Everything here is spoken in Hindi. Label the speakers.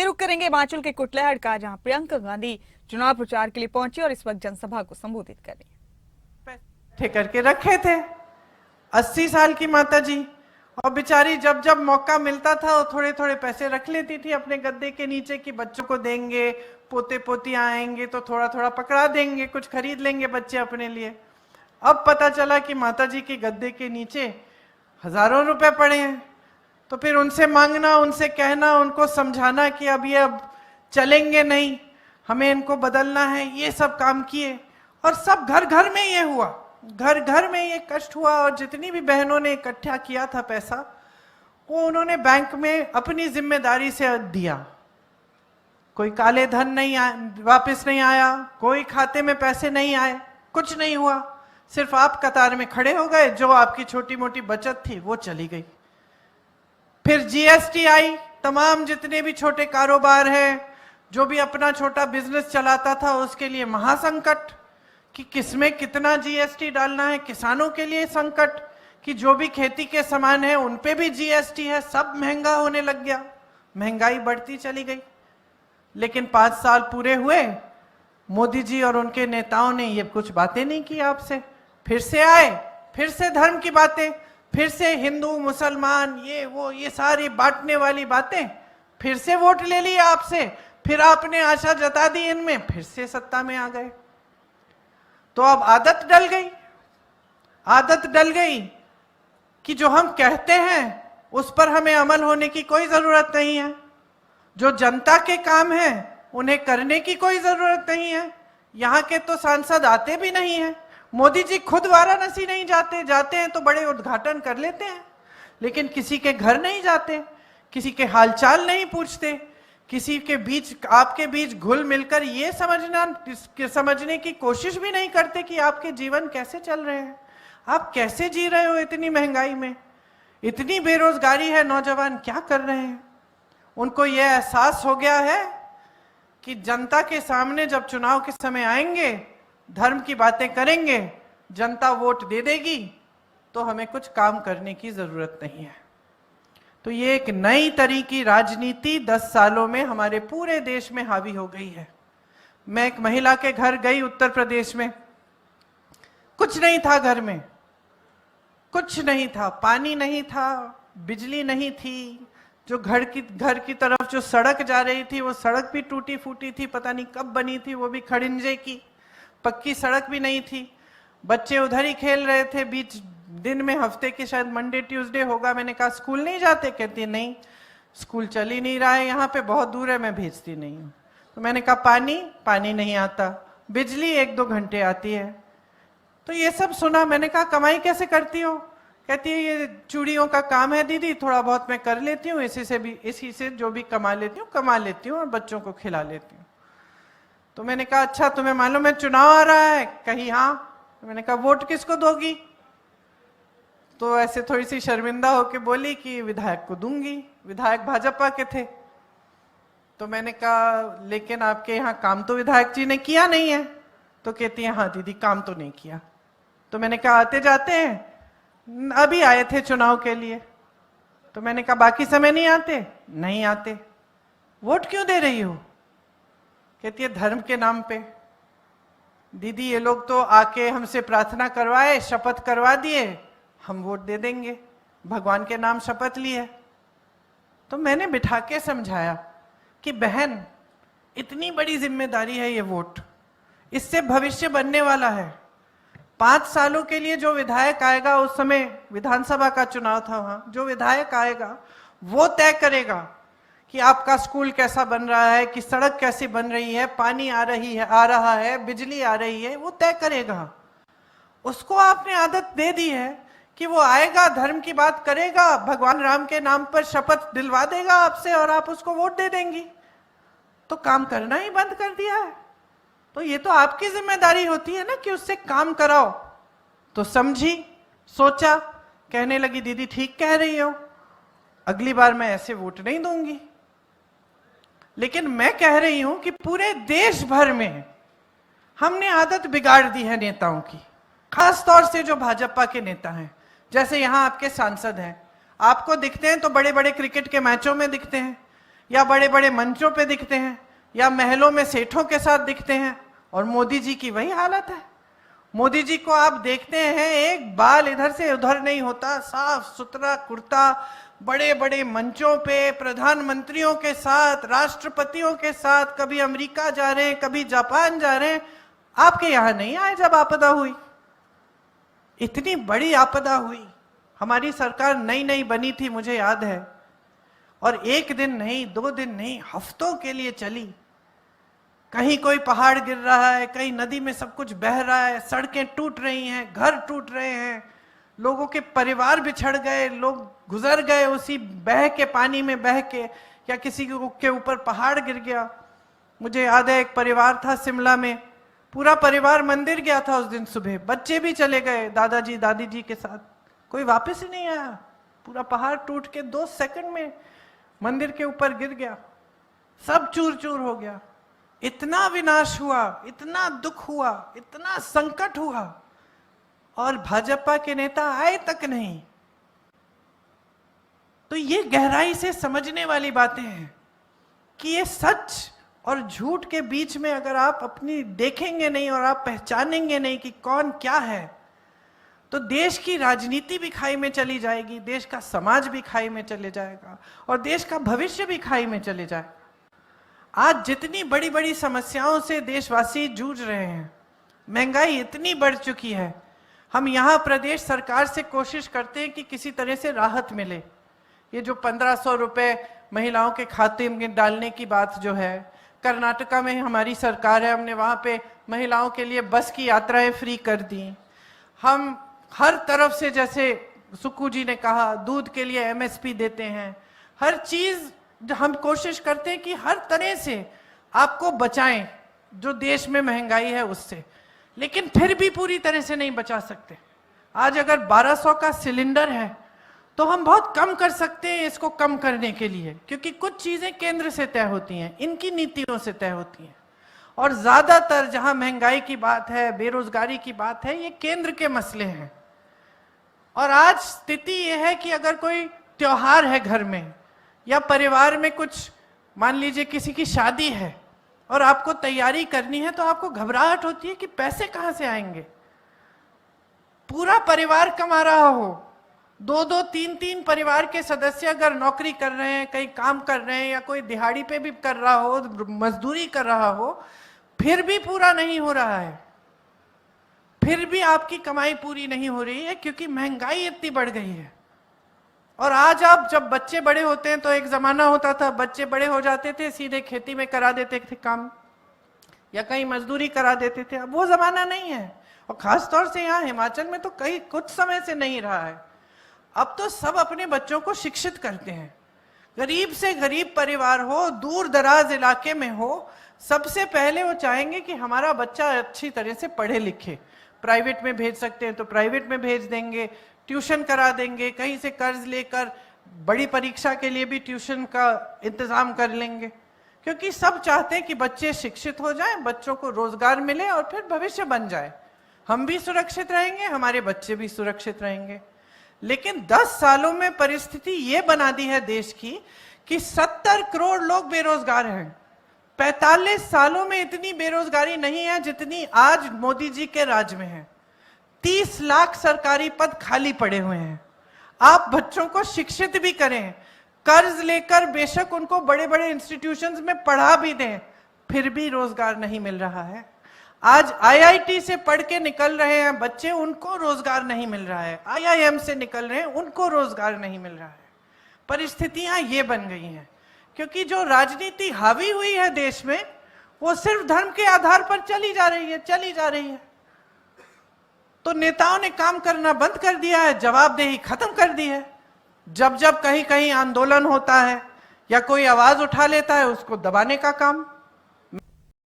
Speaker 1: रुक करेंगे हिमाचल के कुटलैहड़ का, जहां प्रियंका गांधी चुनाव प्रचार के लिए पहुंची और इस वक्त जनसभा को संबोधित कर रही है।
Speaker 2: पैसे करके रखे थे 80 साल की माता जी, और बेचारी जब जब मौका मिलता था वो थोड़े थोड़े पैसे रख लेती थी अपने गद्दे के नीचे कि बच्चों को देंगे, पोते पोतियां आएंगे तो थोड़ा थोड़ा पकड़ा देंगे, कुछ खरीद लेंगे बच्चे अपने लिए। अब पता चला कि माता जी के गद्दे के नीचे हजारों रुपए पड़े हैं। तो फिर उनसे मांगना, उनसे कहना, उनको समझाना कि अब ये अब चलेंगे नहीं, हमें इनको बदलना है, ये सब काम किए। और सब घर घर में ये हुआ, घर घर में ये कष्ट हुआ। और जितनी भी बहनों ने इकट्ठा किया था पैसा, वो उन्होंने बैंक में अपनी जिम्मेदारी से दिया। कोई काले धन नहीं वापस नहीं आया, कोई खाते में पैसे नहीं आए, कुछ नहीं हुआ। सिर्फ आप कतार में खड़े हो गए, जो आपकी छोटी मोटी बचत थी वो चली गई। फिर जीएसटी आई, तमाम जितने भी छोटे कारोबार हैं, जो भी अपना छोटा बिजनेस चलाता था उसके लिए महासंकट कि किसमें कितना जीएसटी डालना है। किसानों के लिए संकट कि जो भी खेती के सामान है उन पे भी जीएसटी है, सब महंगा होने लग गया, महंगाई बढ़ती चली गई। लेकिन 5 साल पूरे हुए, मोदी जी और उनके नेताओं ने ये कुछ बातें नहीं की आपसे। फिर से आए, फिर से धर्म की बातें, फिर से हिंदू मुसलमान ये वो ये सारी बांटने वाली बातें, फिर से वोट ले लिए आपसे, फिर आपने आशा जता दी इनमें, फिर से सत्ता में आ गए। तो अब आदत डल गई कि जो हम कहते हैं उस पर हमें अमल होने की कोई जरूरत नहीं है, जो जनता के काम है उन्हें करने की कोई जरूरत नहीं है। यहाँ के तो सांसद आते भी नहीं है, मोदी जी खुद वाराणसी नहीं जाते, जाते हैं तो बड़े उद्घाटन कर लेते हैं, लेकिन किसी के घर नहीं जाते, किसी के हालचाल नहीं पूछते, किसी के बीच आपके बीच घुल मिलकर ये समझने की कोशिश भी नहीं करते कि आपके जीवन कैसे चल रहे हैं, आप कैसे जी रहे हो इतनी महंगाई में, इतनी बेरोजगारी है, नौजवान क्या कर रहे हैं। उनको यह एहसास हो गया है कि जनता के सामने जब चुनाव के समय आएंगे, धर्म की बातें करेंगे, जनता वोट दे देगी तो हमें कुछ काम करने की जरूरत नहीं है। तो ये एक नई तरह की राजनीति 10 सालों में हमारे पूरे देश में हावी हो गई है। मैं एक महिला के घर गई उत्तर प्रदेश में, कुछ नहीं था घर में, कुछ नहीं था, पानी नहीं था, बिजली नहीं थी, जो घर की तरफ जो सड़क जा रही थी वो सड़क भी टूटी फूटी थी, पता नहीं कब बनी थी, वो भी खड़िंजे की, पक्की सड़क भी नहीं थी। बच्चे उधर ही खेल रहे थे, बीच दिन में, हफ्ते के शायद मंडे ट्यूसडे होगा। मैंने कहा स्कूल नहीं जाते? कहती नहीं, स्कूल चल ही नहीं रहा है, यहाँ पे बहुत दूर है, मैं भेजती नहीं हूँ। तो मैंने कहा पानी नहीं आता, बिजली 1-2 घंटे आती है। तो ये सब सुना, मैंने कहा कमाई कैसे करती हो? कहती है ये चूड़ियों का काम है दीदी, थोड़ा बहुत मैं कर लेती हूँ, इसी से जो भी कमा लेती हूँ और बच्चों को खिला लेती हूँ। तो मैंने कहा अच्छा, तुम्हें मालूम है चुनाव आ रहा है? कही हाँ। तो मैंने कहा वोट किसको दोगी? तो ऐसे थोड़ी सी शर्मिंदा होके बोली कि विधायक को दूंगी। विधायक भाजपा के थे। तो मैंने कहा लेकिन आपके यहाँ काम तो विधायक जी ने किया नहीं है। तो कहती है हाँ दीदी, काम तो नहीं किया। तो मैंने कहा आते जाते हैं? अभी आए थे चुनाव के लिए। तो मैंने कहा बाकी समय नहीं आते? नहीं आते। वोट क्यों दे रही हो? कहती है धर्म के नाम पे। दीदी ये लोग तो आके हमसे प्रार्थना करवाए, शपथ करवा दिए, हम वोट दे देंगे, भगवान के नाम शपथ ली है। तो मैंने बिठा के समझाया कि बहन, इतनी बड़ी जिम्मेदारी है ये वोट, इससे भविष्य बनने वाला है। 5 सालों के लिए जो विधायक आएगा, उस समय विधानसभा का चुनाव था, वहां जो विधायक आएगा वो तय करेगा कि आपका स्कूल कैसा बन रहा है, कि सड़क कैसी बन रही है, पानी आ रहा है, बिजली आ रही है, वो तय करेगा। उसको आपने आदत दे दी है कि वो आएगा, धर्म की बात करेगा, भगवान राम के नाम पर शपथ दिलवा देगा आपसे और आप उसको वोट दे देंगी। तो काम करना ही बंद कर दिया है। तो ये तो आपकी जिम्मेदारी होती है ना कि उससे काम कराओ। तो समझी, सोचा, कहने लगी दीदी ठीक कह रही हो, अगली बार मैं ऐसे वोट नहीं दूंगी। लेकिन मैं कह रही हूं कि पूरे देश भर में हमने आदत बिगाड़ दी है नेताओं की, खास तौर से जो भाजपा के नेता हैं। जैसे यहाँ आपके सांसद हैं, आपको दिखते हैं तो बड़े बड़े क्रिकेट के मैचों में दिखते हैं, या बड़े बड़े मंचों पे दिखते हैं, या महलों में सेठों के साथ दिखते हैं। और मोदी जी की वही हालत है। मोदी जी को आप देखते हैं, एक बाल इधर से उधर नहीं होता, साफ सुथरा कुर्ता, बड़े बड़े मंचों पे प्रधानमंत्रियों के साथ, राष्ट्रपतियों के साथ, कभी अमेरिका जा रहे हैं, कभी जापान जा रहे हैं। आपके यहां नहीं आए जब आपदा हुई? इतनी बड़ी आपदा हुई, हमारी सरकार नई नई बनी थी, मुझे याद है, और एक दिन नहीं, 2 दिन नहीं, हफ्तों के लिए चली। कहीं कोई पहाड़ गिर रहा है, कहीं नदी में सब कुछ बह रहा है, सड़कें टूट रही हैं, घर टूट रहे हैं, लोगों के परिवार बिछड़ गए, लोग गुजर गए उसी बह के पानी में बह के, या किसी के ऊपर पहाड़ गिर गया। मुझे याद है, एक परिवार था शिमला में, पूरा परिवार मंदिर गया था उस दिन सुबह, बच्चे भी चले गए दादाजी दादी जी के साथ, कोई वापस ही नहीं आया। पूरा पहाड़ टूट के 2 सेकंड में मंदिर के ऊपर गिर गया, सब चूर चूर हो गया। इतना विनाश हुआ, इतना दुख हुआ, इतना संकट हुआ, और भाजपा के नेता आए तक नहीं। तो ये गहराई से समझने वाली बातें हैं कि ये सच और झूठ के बीच में अगर आप अपनी देखेंगे नहीं और आप पहचानेंगे नहीं कि कौन क्या है, तो देश की राजनीति भी खाई में चली जाएगी, देश का समाज भी खाई में चले जाएगा, और देश का भविष्य भी खाई में चले जाएगा। आज जितनी बड़ी बड़ी समस्याओं से देशवासी जूझ रहे हैं, महंगाई इतनी बढ़ चुकी है, हम यहाँ प्रदेश सरकार से कोशिश करते हैं कि किसी तरह से राहत मिले। ये जो 1500 रुपए महिलाओं के खाते में डालने की बात जो है, कर्नाटका में हमारी सरकार है, हमने वहाँ पे महिलाओं के लिए बस की यात्राएं फ्री कर दी। हम हर तरफ से, जैसे सुक्कू जी ने कहा, दूध के लिए MSP देते हैं, हर चीज हम कोशिश करते हैं कि हर तरह से आपको बचाएं जो देश में महंगाई है उससे, लेकिन फिर भी पूरी तरह से नहीं बचा सकते। आज अगर 1200 का सिलेंडर है तो हम बहुत कम कर सकते हैं इसको कम करने के लिए, क्योंकि कुछ चीजें केंद्र से तय होती हैं, इनकी नीतियों से तय होती हैं, और ज्यादातर जहां महंगाई की बात है, बेरोजगारी की बात है, ये केंद्र के मसले हैं। और आज स्थिति यह है कि अगर कोई त्योहार है घर में, या परिवार में कुछ, मान लीजिए किसी की शादी है और आपको तैयारी करनी है, तो आपको घबराहट होती है कि पैसे कहां से आएंगे। पूरा परिवार कमा रहा हो, 2-2, 3-3 परिवार के सदस्य अगर नौकरी कर रहे हैं, कहीं काम कर रहे हैं, या कोई दिहाड़ी पे भी कर रहा हो, मजदूरी कर रहा हो, फिर भी पूरा नहीं हो रहा है, फिर भी आपकी कमाई पूरी नहीं हो रही है, क्योंकि महंगाई इतनी बढ़ गई है। और आज आप जब बच्चे बड़े होते हैं, तो एक जमाना होता था बच्चे बड़े हो जाते थे सीधे खेती में करा देते थे काम, या कहीं मजदूरी करा देते थे। अब वो जमाना नहीं है, और खास तौर से यहाँ हिमाचल में तो कई कुछ समय से नहीं रहा है। अब तो सब अपने बच्चों को शिक्षित करते हैं, गरीब से गरीब परिवार हो, दूर दराज इलाके में हो, सबसे पहले वो चाहेंगे कि हमारा बच्चा अच्छी तरह से पढ़े लिखे। प्राइवेट में भेज सकते हैं तो प्राइवेट में भेज देंगे, ट्यूशन करा देंगे, कहीं से कर्ज लेकर बड़ी परीक्षा के लिए भी ट्यूशन का इंतजाम कर लेंगे, क्योंकि सब चाहते हैं कि बच्चे शिक्षित हो जाएं, बच्चों को रोजगार मिले और फिर भविष्य बन जाए। हम भी सुरक्षित रहेंगे, हमारे बच्चे भी सुरक्षित रहेंगे। लेकिन 10 सालों में परिस्थिति ये बना दी है देश की कि 70 करोड़ लोग बेरोजगार हैं। 45 सालों में इतनी बेरोजगारी नहीं है जितनी आज मोदी जी के राज में है। 30 लाख सरकारी पद खाली पड़े हुए हैं। आप बच्चों को शिक्षित भी करें, कर्ज लेकर बेशक उनको बड़े बड़े इंस्टीट्यूशंस में पढ़ा भी दें, फिर भी रोजगार नहीं मिल रहा है। आज IIT से पढ़ के निकल रहे हैं बच्चे, उनको रोजगार नहीं मिल रहा है। IIM से निकल रहे हैं, उनको रोजगार नहीं मिल रहा है। परिस्थितियां ये बन गई हैं क्योंकि जो राजनीति हावी हुई है देश में, वो सिर्फ धर्म के आधार पर चली जा रही है। तो नेताओं ने काम करना बंद कर दिया है, जवाबदेही खत्म कर दी है। जब जब कहीं कहीं आंदोलन होता है या कोई आवाज उठा लेता है, उसको दबाने का काम।